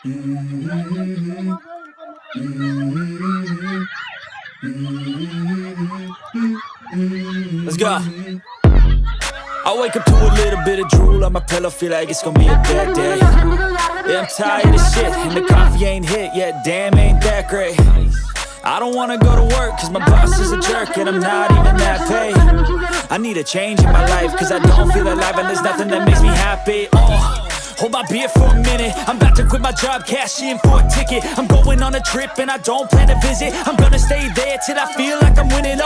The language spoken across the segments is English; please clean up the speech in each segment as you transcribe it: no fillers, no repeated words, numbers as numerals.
Let's go. I wake up to a little bit of drool on my pillow, feel like it's gonna be a bad day. Yeah, I'm tired of shit, and the coffee ain't hit yet, damn, ain't that great. I don't wanna go to work, cause my boss is a jerk, and I'm not even that paid. I need a change in my life, cause I don't feel alive, and there's nothing that makes me happy. Hold my beer for a minute, I'm about to quit my job, cash in for a ticket. I'm going on a trip and I don't plan to visit. I'm gonna stay there till I feel like I'm winning,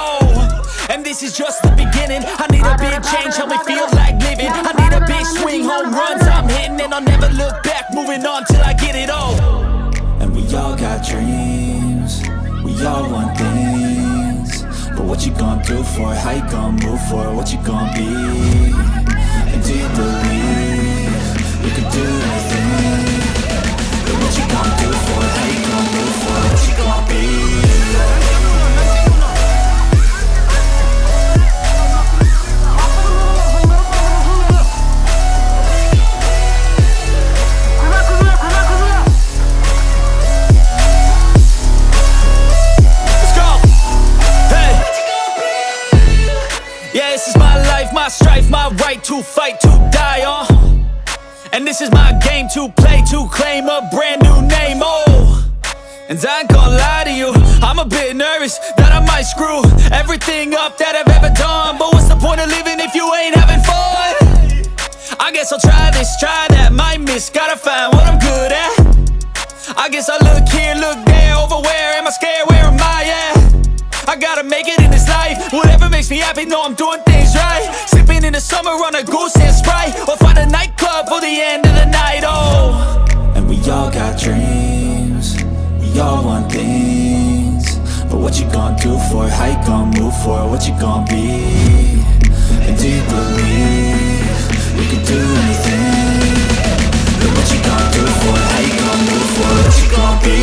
and this is just the beginning. I need a big change, help me feel like living. I need a big swing, home runs I'm hitting, and I'll never look back, moving on till I get it all. And we all got dreams, we all want things, but what you gonna do for it? How you gonna move for it? What you gonna be? And do you believe you can do anything? But what you gonna do for it? How you gonna move for it? What you gonna be? My strife, my right to fight, to die on. And this is my game to play, to claim a brand new name, And I ain't gonna lie to you, I'm a bit nervous that I might screw everything up that I've ever done. But what's the point of living if you ain't having fun? I guess I'll try this, try that, might miss, gotta find what I'm good at. I guess I look here, look there, over where am I scared, where am I at? I gotta make it in this life, whatever makes me happy, know I'm doing things right. Sipping in the summer on a goose and Sprite, or find a nightclub for the end of the night, And we all got dreams, we all want things, but what you gonna do for it? How you gonna move for it? What you gonna be? And do you believe you can do anything? But what you gonna do for it? How you gonna move for it? What you gonna be?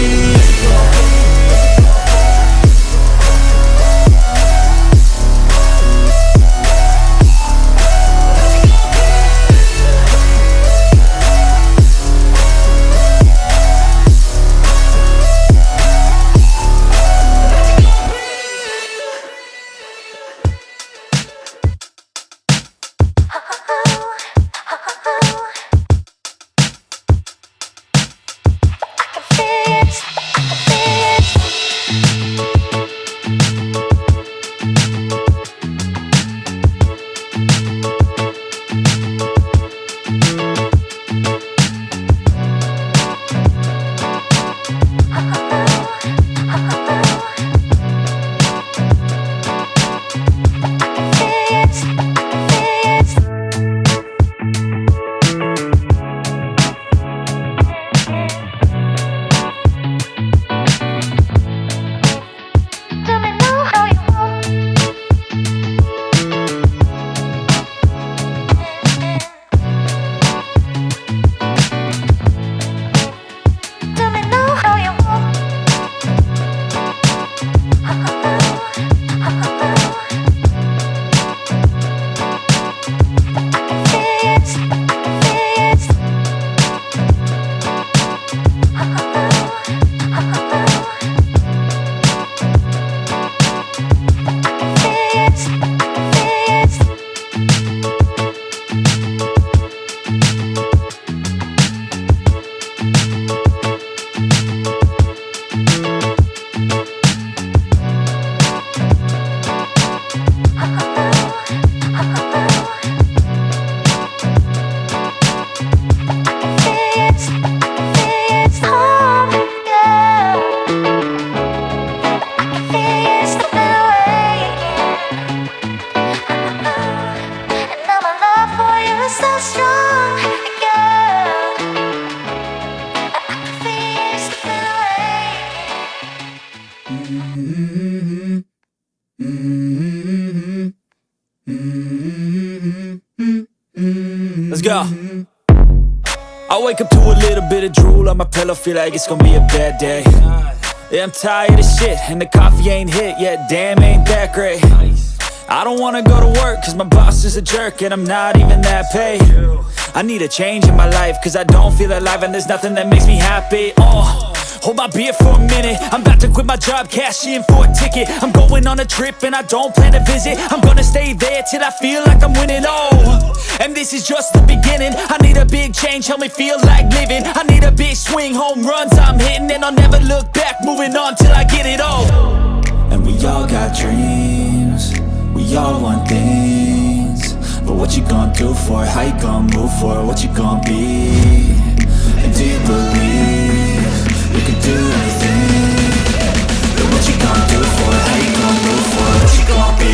Let's go. I wake up to a little bit of drool on my pillow, feel like it's gonna be a bad day. Yeah, I'm tired of shit, and the coffee ain't hit yet, damn, ain't that great. I don't wanna go to work cause my boss is a jerk and I'm not even that paid. I need a change in my life cause I don't feel alive and there's nothing that makes me happy. Hold my beer for a minute, I'm about to quit my job, cash in for a ticket. I'm going on a trip and I don't plan to visit. I'm gonna stay there till I feel like I'm winning, and this is just the beginning. I need a big change, help me feel like living. I need a big swing, home runs I'm hitting. And I'll never look back, moving on till I get it all. And we all got dreams, we all want things. But what you gonna do for it? How you gonna move for it? What you gonna be? And do you believe you can do anything? But what you gonna do for it? How you gonna move for it? What you gonna be?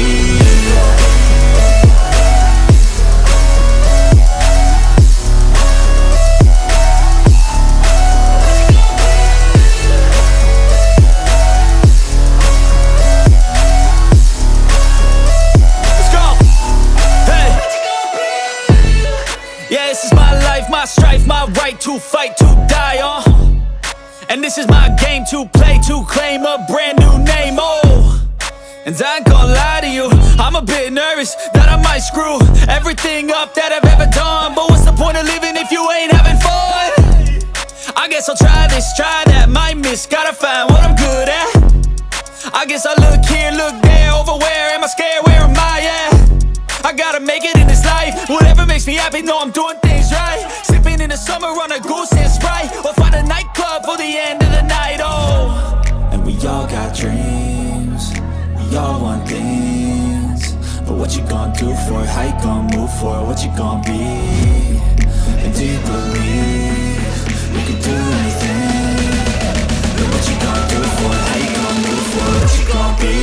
Yeah, this is my life, my strife, my right to fight, to die on. And this is my game to play, to claim a brand new name, And I ain't gonna lie to you, I'm a bit nervous that I might screw everything up that I've ever done. But what's the point of living if you ain't having fun? I guess I'll try this, try that, might miss, gotta find what I'm good at. I guess I look here, look there, over where am I scared, where am I at? I gotta make it in this life. Whatever makes me happy, know I'm doing things right. Sipping in the summer on a goose and Sprite, or find a nightclub for the end of the night, And we all got dreams, we all want things. But what you gonna do for it? How you gonna move for it? What you gonna be? And do you believe you can do anything? But what you gonna do for it? How you gonna move for it? What you gonna be?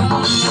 Bye.